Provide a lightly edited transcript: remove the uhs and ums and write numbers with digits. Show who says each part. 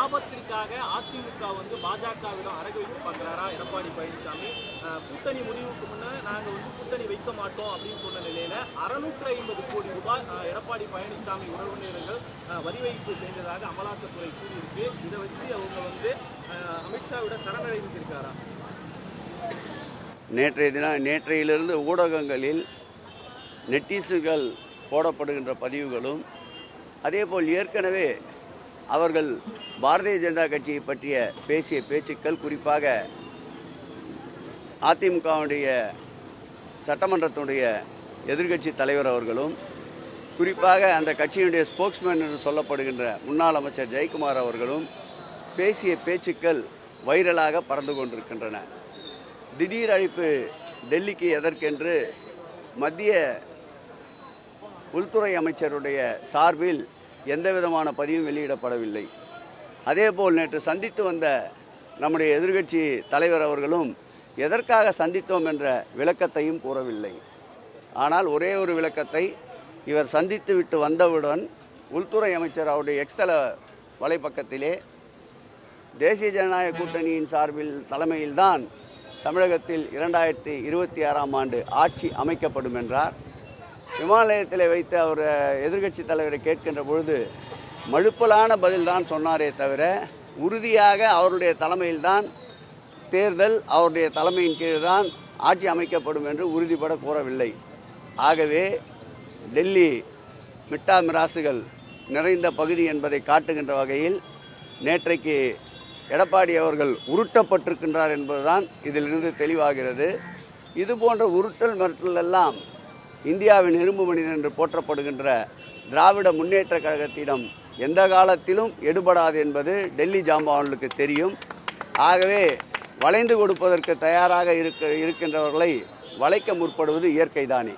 Speaker 1: லாபத்திற்காக அதிமுக பாஜகவிடம் அரக வைத்து பார்க்கிறாரா எடப்பாடி பழனிசாமி? கூட்டணி முடிவுக்கு முன்ன நாங்க கூட்டணி வைக்க மாட்டோம் அப்படின்னு சொன்ன நிலையில 650 கோடி ரூபாய் எடப்பாடி பழனிசாமி உறவினர்கள் வரி வைப்பு செய்ததாக அமலாக்கத்துறை கூறியிருக்கு. இதை வச்சு அவங்க அமித்ஷாவிட சரணடைந்திருக்காரா?
Speaker 2: நேற்றையிலிருந்து ஊடகங்களில் நெட்டிசன்கள் போடப்படுகின்ற பதிவுகளும் அதேபோல் ஏற்கனவே அவர்கள் பாரதிய ஜனதா கட்சியை பற்றிய பேசிய பேச்சுக்கள், குறிப்பாக அதிமுகவுடைய சட்டமன்றத்துடைய எதிர்க்கட்சி தலைவர் அவர்களும், குறிப்பாக அந்த கட்சியினுடைய ஸ்போக்ஸ்மேன் என்று சொல்லப்படுகின்ற முன்னாள் அமைச்சர் ஜெயக்குமார் அவர்களும் பேசிய பேச்சுக்கள் வைரலாக பறந்து கொண்டிருக்கின்றன. திடீர் அழைப்பு டெல்லிக்கு எதற்கென்று மத்திய உள்துறை அமைச்சருடைய சார்பில் எந்த விதமான பதிவும் வெளியிடப்படவில்லை. அதேபோல் நேற்று சந்தித்து வந்த நம்முடைய எதிர்க்கட்சி தலைவர் அவர்களும் எதற்காக சந்தித்தோம் என்ற விளக்கத்தையும் கூறவில்லை. ஆனால் ஒரே ஒரு விளக்கத்தை, இவர் சந்தித்து விட்டு வந்தவுடன் உள்துறை அமைச்சர் அவருடைய எக்ஸ்தல வலைப்பக்கத்திலே தேசிய ஜனநாயக கூட்டணியின் சார்பில் தலைமையில்தான் தமிழகத்தில் 2026ஆம் ஆண்டு ஆட்சி அமைக்கப்படும் என்றார். விமான நிலையத்தில் வைத்து அவர் எதிர்க்கட்சி தலைவரை கேட்கின்ற பொழுது மழுப்பலான பதில் தான் சொன்னாரே தவிர, உறுதியாக அவருடைய தலைமையில்தான் தேர்தல், அவருடைய தலைமையின் கீழ் தான் ஆட்சி அமைக்கப்படும் என்று உறுதிபட கூறவில்லை. ஆகவே டெல்லி மிட்டா மிராசுகள் நிறைந்த பகுதி என்பதை காட்டுகின்ற வகையில் நேற்றைக்கு எடப்பாடி அவர்கள் உருட்டப்பட்டிருக்கின்றார் என்பதுதான் இதிலிருந்து தெளிவாகிறது. இதுபோன்ற உருட்டல் மிரட்டல் எல்லாம் இந்தியாவின் இரும்பு மனிதன் என்று போற்றப்படுகின்ற திராவிட முன்னேற்ற கழகத்திடம் எந்த காலத்திலும் எடுபடாது என்பது டெல்லி ஜாம்பவான்களுக்கு தெரியும். ஆகவே வளைந்து கொடுப்பதற்கு தயாராக இருக்கின்றவர்களை வளைக்க முற்படுவது இயற்கைதானே.